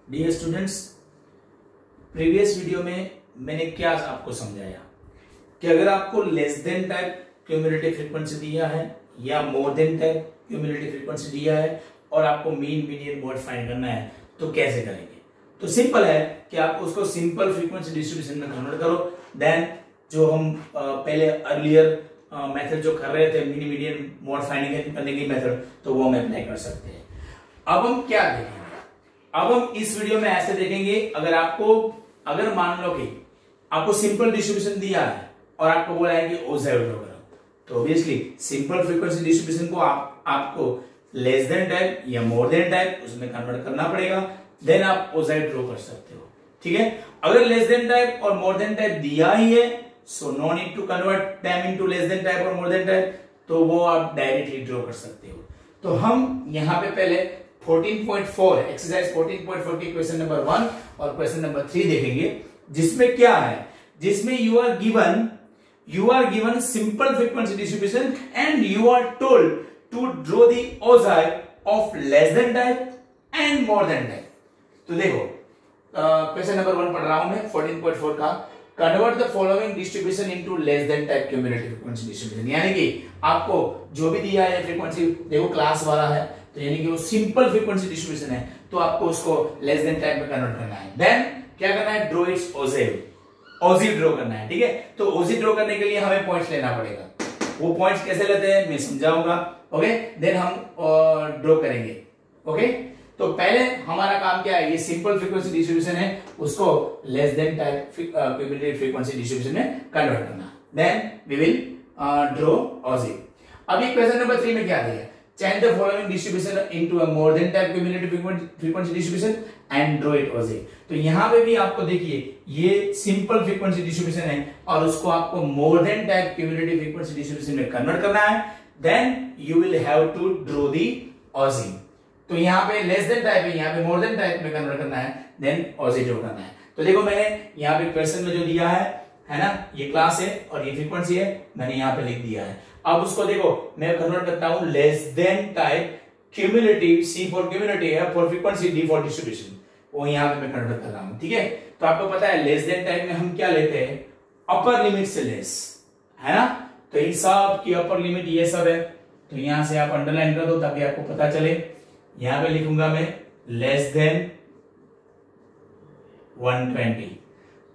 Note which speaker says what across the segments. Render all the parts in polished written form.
Speaker 1: Dear students, previous video में मैंने क्या आपको समझाया कि अगर आपको less than type cumulative frequency दिया है या मोर देन टाइप क्यूमुलेटिव फ्रीक्वेंसी दिया है और आपको मीन मीडियन मोड फाइंड करना है तो कैसे करेंगे। तो सिंपल है कि आप उसको सिंपल फ्रीक्वेंसी डिस्ट्रीब्यूशन में कन्वर्ट करो। देन जो हम पहले अर्लियर मेथड जो कर रहे थे मीन मीडियन मोड फाइंडिंग करने की मेथड, तो वो हम अप्लाई कर सकते हैं। अब हम क्या देखेंगे, अब हम इस वीडियो में ऐसे देखेंगे, अगर मान लो कि आपको सिंपल डिस्ट्रीब्यूशन दिया है और आपको बोला है कि ओसाइड ड्रॉ करो, तो ऑब्वियसली सिंपल फ्रीक्वेंसी डिस्ट्रीब्यूशन को आपको लेस देन टाइप या मोर देन टाइप उसमें कन्वर्ट करना पड़ेगा। देन आप ओसाइड ड्रॉ कर सकते हो। ठीक है, अगर लेस देन टाइप और मोर देन टाइप दिया ही है, so no need to convert time into less than type और मोर देन टाइप, तो वो आप डायरेक्टली ड्रॉ कर सकते हो। तो हम यहां पे पहले 14.4 एक्सरसाइज 14.4 की क्वेश्चन नंबर 1 और क्वेश्चन नंबर 3 देखेंगे, जिसमें क्या है, जिसमें you are given simple frequency distribution and you are told to draw the ओसाइड of less than type and more than type. तो देखो क्वेश्चन नंबर 1 पढ़ रहा हूं मैं 14.4 का। Convert the following distribution into less than type cumulative frequency distribution, यानी कि आपको जो भी दिया है फ्रीक्वेंसी, देखो क्लास वाला है, तो यानी कि वो सिंपल फ्रीक्वेंसी डिस्ट्रीब्यूशन है, तो आपको उसको लेस देन टाइप में कन्वर्ट करना है। देन क्या करना है, ड्रॉ इट्स ओजी ड्रॉ करना है। ठीक है, तो ओजी ड्रॉ करने के लिए हमें पॉइंट्स लेना पड़ेगा। वो पॉइंट्स कैसे लेते हैं मैं समझाऊंगा। ओके, देन हम ड्रॉ करेंगे। ओके, तो पहले हमारा काम क्या है, ये सिंपल फ्रीक्वेंसी डिस्ट्रीब्यूशन है, उसको less than type cumulative frequency distribution में कन्वर्ट करना। देन वी विल ड्रॉ ओजी। अभी क्वेश्चन नंबर 3 में क्या दिया है, change the following distribution into a more than type cumulative frequency distribution and draw it OZ। तो यहां पे भी आपको देखिए ये सिंपल फ्रीक्वेंसी डिस्ट्रीब्यूशन है और उसको आपको more than type cumulative frequency distribution में कन्वर्ट करना है। Then you will have to draw the OZ। तो यहां पे लेस देन टाइप है, यहां पे मोर देन टाइप में कन्वर्ट करना है, देन OZ ड्रॉ करना है। तो देखो मैंने यहां पे क्वेश्चन में जो दिया है ना, ये क्लास है और ये फ्रीक्वेंसी है, मैंने यहां पे लिख दिया है। अब उसको देखो मैं कन्वर्ट करता हूं less than type cumulative, C for cumulative है, for frequency, D for distribution, वो यहां पे मैं कन्वर्ट कर रहा हूं। ठीक है, तो आपको पता है लेस देन टाइप में हम क्या लेते हैं, अपर लिमिट से लेस, है ना। तो इन सब की अपर लिमिट ये सब है, तो यहां से आप अंडरलाइन कर दो ताकि आपको पता चले। यहां पे लिखूंगा मैं लेस देन 120,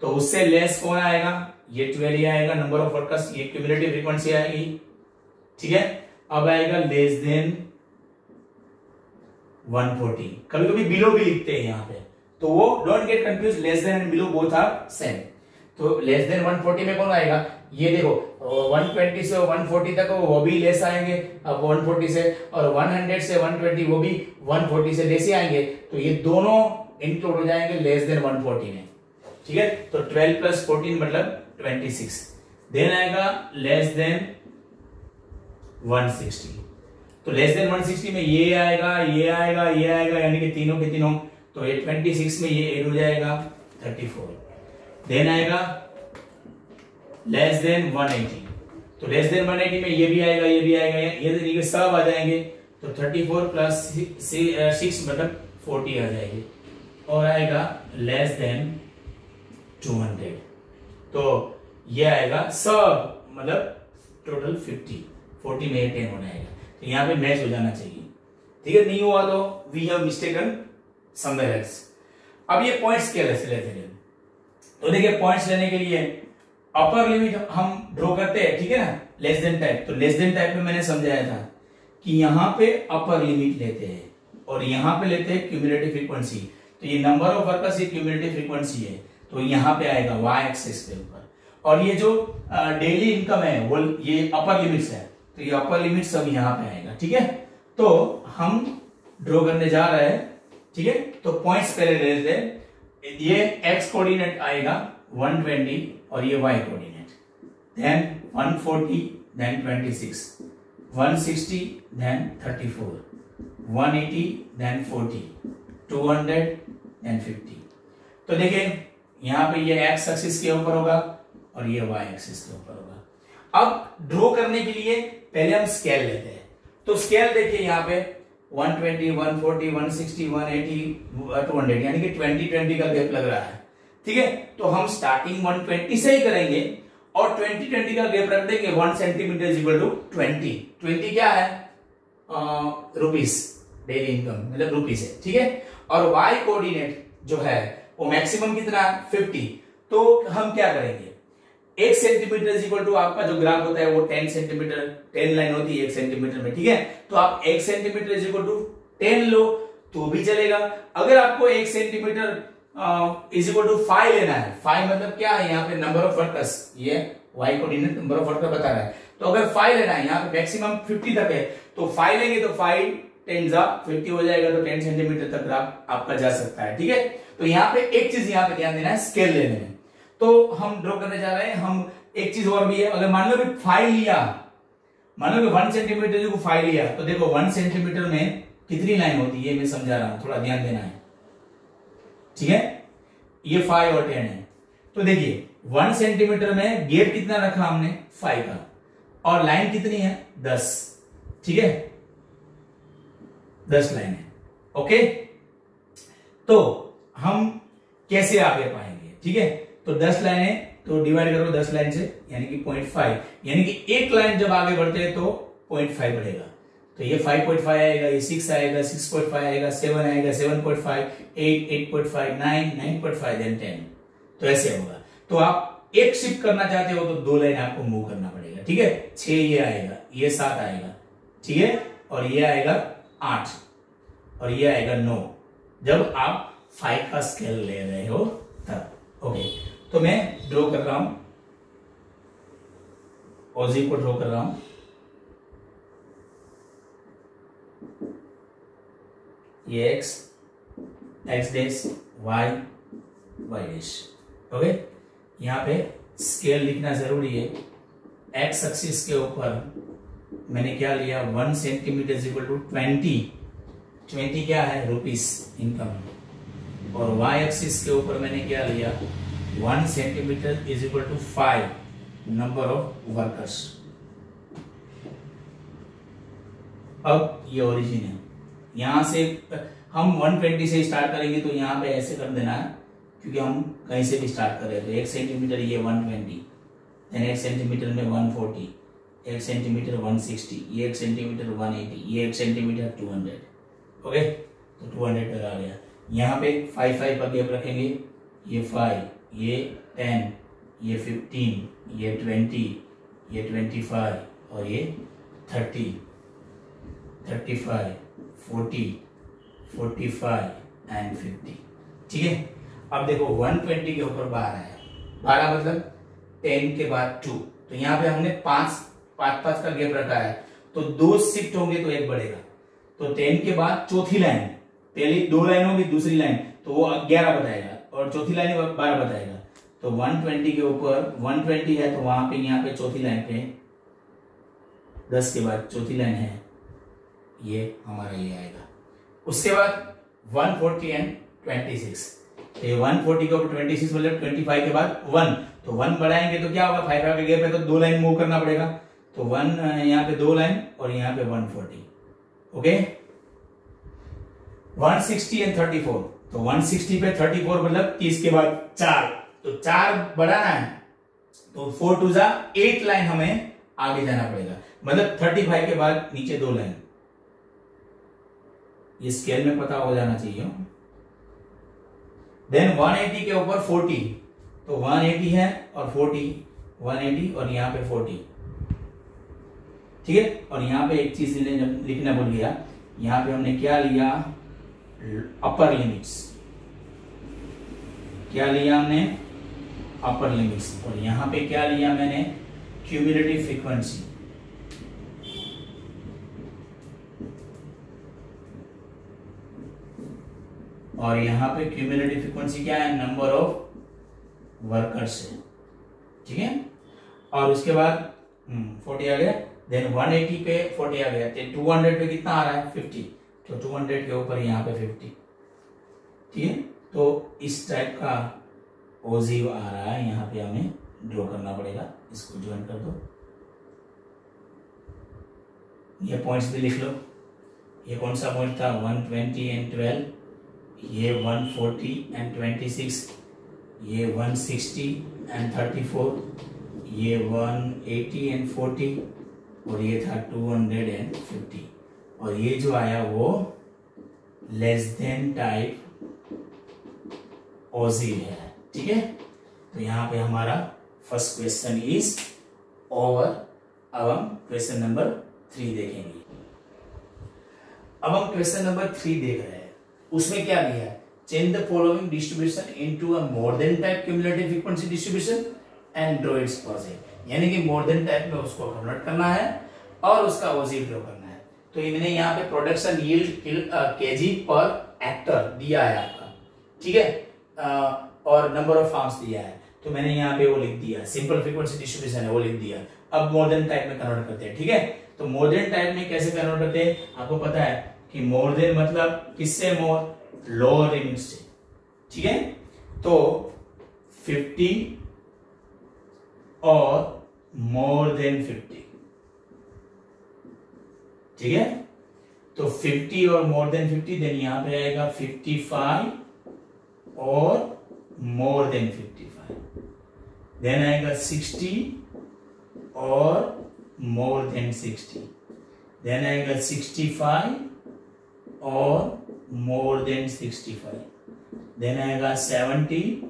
Speaker 1: तो उससे लेस कौन आएगा, ये 12 आएगा, नंबर ऑफ वर्कर्स, ये क्यूमुलेटिव फ्रीक्वेंसी आएगी। ठीक है, अब आएगा लेस देन 140, कभी कभी बिलो भी लिखते हैं यहां पे, तो वो don't get confuse, less than and below both are same. तो लेस देन 140 में कौन आएगा, ये देखो 120 से 140 तक वो भी लेस आएंगे, अब 140 से, और 100 से 120 वो भी 140 से लेस ही आएंगे, तो ये दोनों इंक्लूड हो जाएंगे लेस देन 140 में। ठीक है, तो 12 प्लस 14 मतलब 26। देन आएगा लेस देन 160, तो लेस देन 160 में ये आएगा, ये आएगा, ये आएगा, यानी कि तीनों के तीनों, तो ये 26 में ये ऐड हो जाएगा 34। देन आएगा लेस देन 180, तो लेस देन 180 में ये भी आएगा, ये भी आएगा, ये सब आ जाएंगे, तो 34 प्लस 6 मतलब 40 आ जाएगी, और आएगा लेस देन 200, तो ये आएगा सब मतलब टोटल 40 में 10 हो जाएगा, तो यहां पे मैच हो जाना चाहिए। ठीक है, नहीं हुआ तो we have mistaken somewhere else. अब ये पॉइंट्स क्या लेते हैं, तो देखिए पॉइंट्स लेने के लिए अपर लिमिट हम ड्रॉ करते हैं। ठीक है ना, लेस देन टाइप, तो लेस देन टाइप में मैंने समझाया था कि यहां पे अपर लिमिट लेते हैं और यहां पे लेते हैं क्यूमुलेटिव फ्रीक्वेंसी, तो ये नंबर ऑफ वर्कर्स ये क्यूमुलेटिव फ्रीक्वेंसी है, तो यहां पे आएगा y एक्सिस के ऊपर, और ये जो डेली इनकम है वो ये अपर लिमिट्स है, तो ये अपर लिमिट सब यहां पे आएगा। ठीक है, तो हम ड्रॉ करने जा रहे हैं। ठीक है, तो पॉइंट्स पहले ले लेते हैं। ये x कोऑर्डिनेट आएगा 120 और ये y coordinate, then 140, then 26, 160, then 34, 180, then 40, 200, then 50। तो देखिए यहां पे ये x एक्सिस के ऊपर होगा और ये y एक्सिस के ऊपर होगा। अब ड्रॉ करने के लिए पहले हम स्केल लेते हैं, तो स्केल देखिए यहां पे 120, 140, 160, 180, 200, यानी कि 20-20 का गैप लग रहा है। ठीक है, तो हम स्टार्टिंग 120 से ही करेंगे और 20-20 का गैप रख देंगे। 1 सेंटीमीटर इज इक्वल टू 20। 20 क्या है? रुपीस, डेली इनकम मतलब रुपीस है। ठीक है, और वाई कोऑर्डिनेट जो है वो मैक्सिमम कितना है? 50। तो हम क्या करेंगे? 1 सेंटीमीटर इज इक्वल टू आपका जो ग्राफ होता है वो 10 सेंटीमीटर, 10 लाइन होती है 1 सेंटीमीटर में। ठीक है, तो आप 1 सेंटीमीटर इज इक्वल टू 10 लो तो भी चलेगा। अगर आपको 1 सेंटीमीटर इज इक्वल टू 5 लेना है, 5 मतलब क्या है? यहाँ पे नंबर ऑफ वर्कर्स, ये Y coordinate number of worker बता रहा है। तो अगर 5 लेना है, यहाँ पे मैक्सिमम 50 तक है, तो 5 लेंगे तो 5 10 जा 50 हो जाएगा, तो 10 सेंटीमीटर तक ग्राफ आपका जा सकता है। ठीक है, तो यहाँ पे एक चीज यहाँ पे ध्यान देना है स्केल लेने में। तो हम ड्रॉ करने जा रहे हैं। हम एक चीज और भी है, अगर मान लो कि 5 लिया, मान लो कि 1 सेंटीमीटर को 5 लिया, तो देखो 1 सेंटीमीटर में कितनी लाइन होती है मैं समझा रहा हूं, थोड़ा ध्यान देना है। ठीक है, ये 5 और 10 है, तो देखिए 1 सेंटीमीटर में गैप कितना रखा हमने? 5 का, और लाइन कितनी है? 10। ठीक है, 10 लाइन है। ओके, तो हम कैसे आगे पाएंगे? ठीक है, तो 10 लाइन है तो डिवाइड करो 10 लाइन से, यानी कि 0.5, यानी कि एक लाइन जब आगे बढ़ते हैं तो 0.5 बढ़ेगा। तो ये 5.5 आएगा, ये 6 आएगा, 6.5 आएगा, 7 आएगा, 7.5, 8, 8.5, 9, 9.5, देन 10। तो ऐसे होगा। तो आप एक शिफ्ट करना चाहते हो तो 2 लाइन आपको मूव करना पड़ेगा। ठीक है, 6 ये आएगा, ये 7 आएगा। ठीक है, और ये आएगा 8 और ये आएगा 9, जब आप 5 का स्केल ले रहे हो तब। ओके, तो मैं ड्रॉ कर रहा हूं, ओजी को ड्रॉ कर रहा हूं। ये X dash, Y dash. Okay, यहां पे स्केल लिखना जरूरी है। एक्स एक्सिस के ऊपर मैंने क्या लिया? 1 सेंटीमीटर इज इक्वल टू 20 क्या है? Rupees income. और वाई एक्सिस के ऊपर मैंने क्या लिया? 1 centimetre is equal to 5 number of workers. अब ये ओरिजिन है, यहां से हम 120 से स्टार्ट करेंगे, तो यहां पे ऐसे कर देना है क्योंकि हम कहीं से भी स्टार्ट कर रहे हैं। तो 1 सेंटीमीटर ये 120, देन 1 सेंटीमीटर में 140, 1 सेंटीमीटर 160, ये 1 सेंटीमीटर 180, ये 1 सेंटीमीटर 200। ओके, तो 200 तक आ गया। यहाँ पे 5 का गैप रखेंगे, ये 5, ये 10, ये 15, ये 20, ये 25 और ये 30, 35, 40, 45 एंड 50। ठीक है, अब देखो 120 के ऊपर 12 है, 12 मतलब 10 के बाद 2, तो यहाँ पे हमने 5 का गैप रखा है, तो 2 शिफ्ट होंगे तो 1 बढ़ेगा। तो 10 के बाद चौथी लाइन, पहली 2 लाइन होगी, दूसरी लाइन तो वो 11 बताएगा और चौथी लाइन 12 बताएगा। तो 120 के ऊपर 120 है, तो वहां पे यहाँ पे चौथी लाइन पे 10 के बाद चौथी लाइन है, ये हमारा ये आएगा। उसके बाद 140 एंड 26, तो ये 140 के ऊपर 26 मतलब 25 के बाद 1, तो 1 बढ़ाएंगे तो क्या होगा? 5 का गैप है तो 2 लाइन मूव करना पड़ेगा, तो 1 यहाँ पे 2 लाइन और यहाँ पे 140। ओके, 160 एंड 34, तो 160 पे 34 मतलब 30 के बाद 4, तो 4 बढ़ाना है, तो 4 2 जा 8 लाइन हमें आगे जाना पड़ेगा, मतलब 35 के बाद नीचे 2 लाइन। ये स्केल में पता हो जाना चाहिए। देन 180 के ऊपर 40, तो 180 है और 40, 180 और यहाँ पे 40। ठीक है, और यहाँ पे एक चीज लिखना भूल गया, यहाँ पे हमने क्या लिया? अपर लिमिट्स। क्या लिया हमने? अपर लिमिट्स। और यहाँ पे क्या लिया मैंने? Cumulative frequency. और यहाँ पे क्यूमुलेटिव फ्रीक्वेंसी क्या है? नंबर ऑफ वर्कर्स है। ठीक है, और उसके बाद 40 आ गया, देन 180 पे 40 आ गया, 200 पे कितना आ रहा है? 50, तो 200 के ऊपर यहाँ पे 50। ठीक है, तो इस टाइप का ओजी आ रहा है, यहाँ पे हमें ड्रॉ करना पड़ेगा। इसको ज्वाइन कर दो, ये पॉइंट्स भी लिख लो। ये कौन सा पॉइंट था, 120 एंड 12, ये 140 एंड 26, ये 160 एंड 34, ये 180 एंड 40, और ये था 250, और ये जो आया वो लेस देन टाइप ओजिव है। ठीक है, तो यहाँ पे हमारा फर्स्ट क्वेश्चन इज ओवर। अब हम क्वेश्चन नंबर 3 देखेंगे। अब हम क्वेश्चन नंबर 3 देख रहे हैं। उसमें क्या दिया है, change the following distribution into a more than type cumulative frequency distribution and draw it's project, यानी कि मोर देन टाइप में उसको कन्वर्ट करना है और उसका ओजी ड्रॉ करना है। तो इन्हें यहाँ पे प्रोडक्शन यील्ड केजी पर एक्टर दिया है आपका, ठीक है, और नंबर ऑफ फार्म्स दिया है, तो मैंने यहाँ पे वो लिख दिया, सिंपल फ्रीक्वेंसी डिस्ट्रीब्यूशन है वो लिख दिया। अब मोर देन टाइप में कन्वर्ट करते हैं। ठीक है, तो मोर देन टाइप में कैसे कन्वर्ट करते हैं, आपको पता है कि मोर देन मतलब किससे मोर, लोअर लिमिट से। ठीक है, तो 50 और मोर देन 50, ठीक है, तो 50 और मोर देन 50, देन यहां पे आएगा 55 और मोर देन 55, देन आएगा 60 और मोर देन 60, देन आएगा 65 और मोर देन 65, देन आएगा 70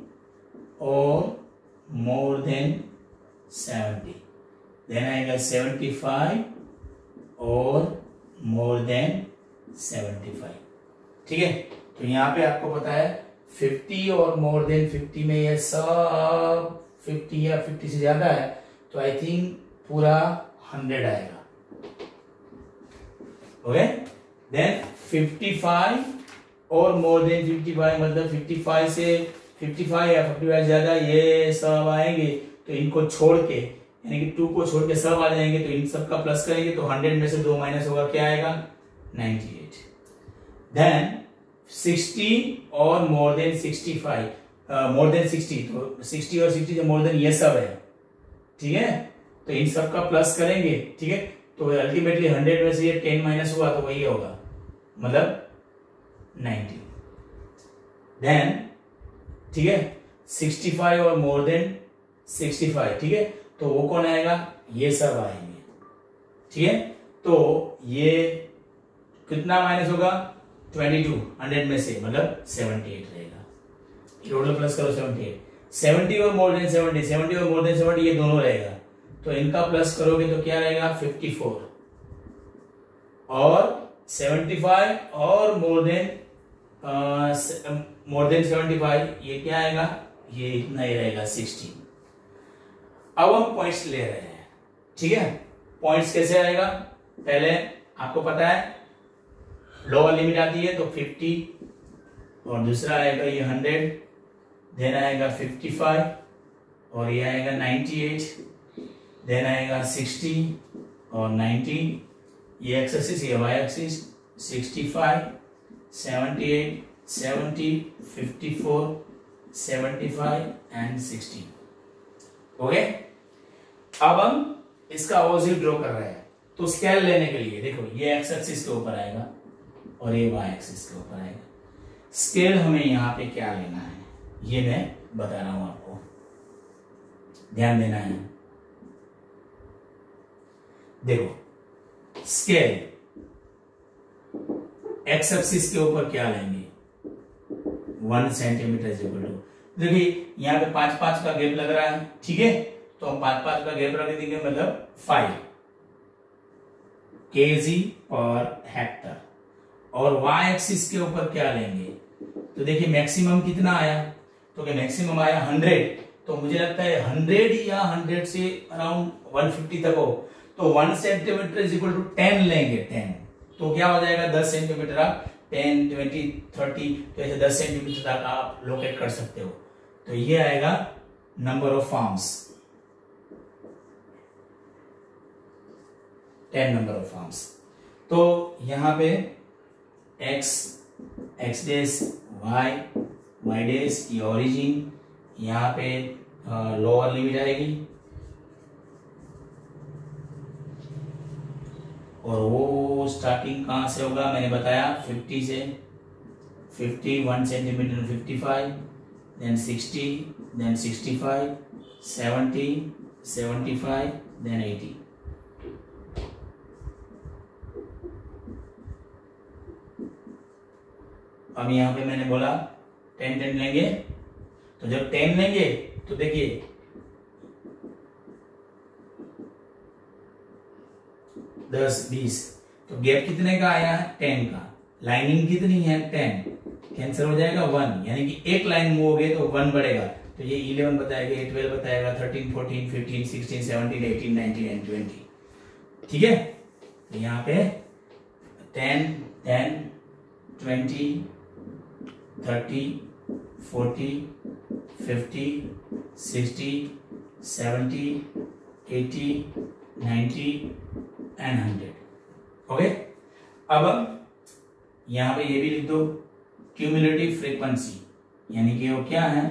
Speaker 1: और मोर देन 70, देन आएगा 75 और मोर देन 75। ठीक है, तो यहां पे आपको पता है 50 और मोर देन 50 में ये सब 50 या 50 से ज्यादा है, तो आई थिंक पूरा 100 आएगा। ओके, देन 55 और मोर देन 55 मतलब 55 से 55 या 55 ज्यादा ये सब आएंगे, तो इनको छोड़ के यानी कि 2 को छोड़ के सब आ जाएंगे, तो इन सब का प्लस करेंगे तो 100 में से 2 माइनस होगा, क्या आएगा 98। देन 60 और मोर देन 65, मोर देन 60, तो 60 और 60 जो मोर देन ये सब है। ठीक है, तो इन सब का प्लस करेंगे। ठीक है, तो अल्टीमेटली 100 में से ये 10 माइनस हुआ तो वही होगा, मतलब 90। देन ठीक है, 65 और मोर देन 65, ठीक है, तो वो कौन आएगा, ये सब आएंगे। ठीक है, तो ये कितना माइनस होगा 22 100 में से, मतलब 78 रहेगा। टोटल प्लस करो 78, 70 और मोर देन 70, 70 और मोर देन 70 ये दोनों रहेगा, तो इनका प्लस करोगे तो क्या आएगा 54, और 75 और मोर देन 75 ये क्या आएगा, ये इतना ही रहेगा 16। अब हम पॉइंट्स ले रहे हैं। ठीक है, पॉइंट्स कैसे आएगा, पहले आपको पता है लोअर लिमिट आती है तो 50, और दूसरा आएगा ये 100, देन आएगा 55 और ये आएगा 98, देन आएगा 60 और 90, ये एक्स एक्सिस ये वाई एक्सिस 65 78 70 54 75 एंड 60। ओके, अब हम इसका ओजी ड्रॉ कर रहे हैं, तो स्केल लेने के लिए देखो ये एक्स एक्सिस के ऊपर आएगा और ये वाई एक्सिस के ऊपर आएगा। स्केल हमें यहां पे क्या लेना है ये मैं बता रहा हूं आपको, ध्यान देना है। देखो स्केल एक्स एक्सिस के ऊपर क्या लेंगे 1 सेंटीमीटर इज इक्वल टू, देखिए यहाँ पे 5-5 का गैप लग रहा है। ठीक है, तो हम 5-5 का गैप रख देंगे, मतलब 5 kg पर हेक्टर। और y एक्सिस के ऊपर क्या लेंगे, तो देखिए मैक्सिमम कितना आया, तो क्या मैक्सिमम आया 100, तो मुझे लगता है 100 या 100 से अराउंड 150 तक हो, तो 1 सेंटीमीटर इज इक्वल टू 10 लेंगे 10, तो क्या हो जाएगा 10 सेंटीमीटर, आप 10 20 30 तो ऐसे 10 सेंटीमीटर तक आप लोकेट कर सकते हो। तो ये आएगा number of farms, 10 number of farms. तो यहां पे x डेस y डेस ये ओरिजिन, यहाँ पे लोअर लिमिट आएगी, और वो स्टार्टिंग कहाँ से होगा, मैंने बताया 50 से, 50 1 सेंटीमीटर 55, देन 60, देन 65, 70, 75, देन 80। अब यहाँ पे मैंने बोला 10 10 लेंगे, तो जब 10 लेंगे तो देखिए 10 20, तो गैप कितने का आया है 10 का, लाइनिंग कितनी है 10, कैंसिल हो जाएगा 1, यानी कि एक लाइन मूव हो गई तो 1 बढ़ेगा, तो ये 11 बताएगा, ये 12 बताएगा, 13 14 15 16 17 18 19 एंड 20। ठीक है, तो यहाँ पे 10 10 20 30 40 50 60 70 80 90 एंड 100। ओके, अब यहां पे ये भी लिख दो क्यूमुलेटिव फ्रीक्वेंसी, यानी कि वो क्या है,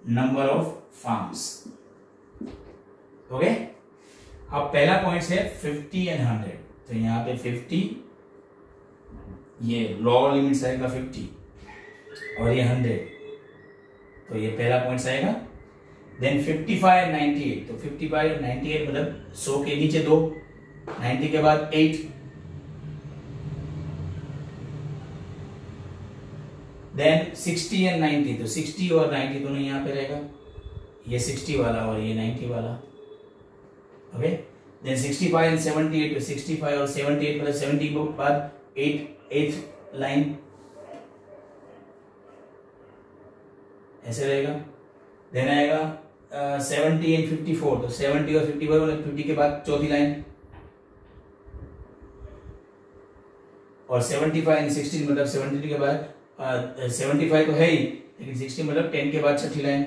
Speaker 1: नंबर ऑफ फार्म्स। ओके, अब पहला पॉइंट है 50 एंड 100, तो यहां पे 50, ये लोअर लिमिट्स आएगा 50 और ये 100, तो ये पहला पॉइंट आएगा। देन 55 एंड 98, तो 55 एंड 98 मतलब 100 के नीचे 2, 90 के बाद 8, देन 60 एंड 90, तो 60 और 90 दोनों यहाँ पे रहेगा, ये 60 वाला और ये 90 वाला। ओके, देन 65 एंड 78, तो 65 और 78 मतलब 70 के बाद 8 लाइन ऐसे रहेगा। देन आएगा 70 एंड 54, तो 70 और 55 मतलब 50 के बाद चौथी लाइन, और 75 एंड 16 मतलब 70 के बाद 75 तो है ही, लेकिन 60 मतलब 10 के बाद छठी लाइन।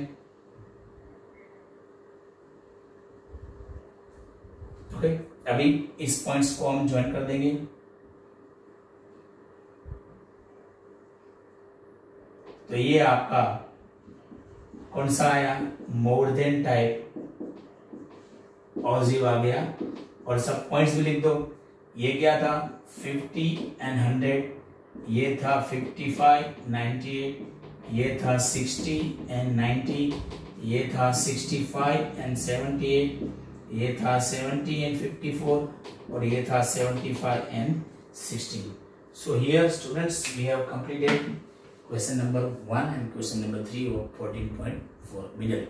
Speaker 1: ओके, अभी इस पॉइंट्स को हम ज्वाइन कर देंगे। तो ये आपका कौन सा आया, मोर देन टाइप ऑजिव आ गया, और सब पॉइंट्स भी लिख दो। ये क्या था 50 एंड 100, ये था 55 98, ये था 60 एंड 90, ये था 65 एंड 78, ये था 70 एंड 54, और ये था 75 and 16। So here students we have completed question number 1 and question number 3 of 14.4 middle.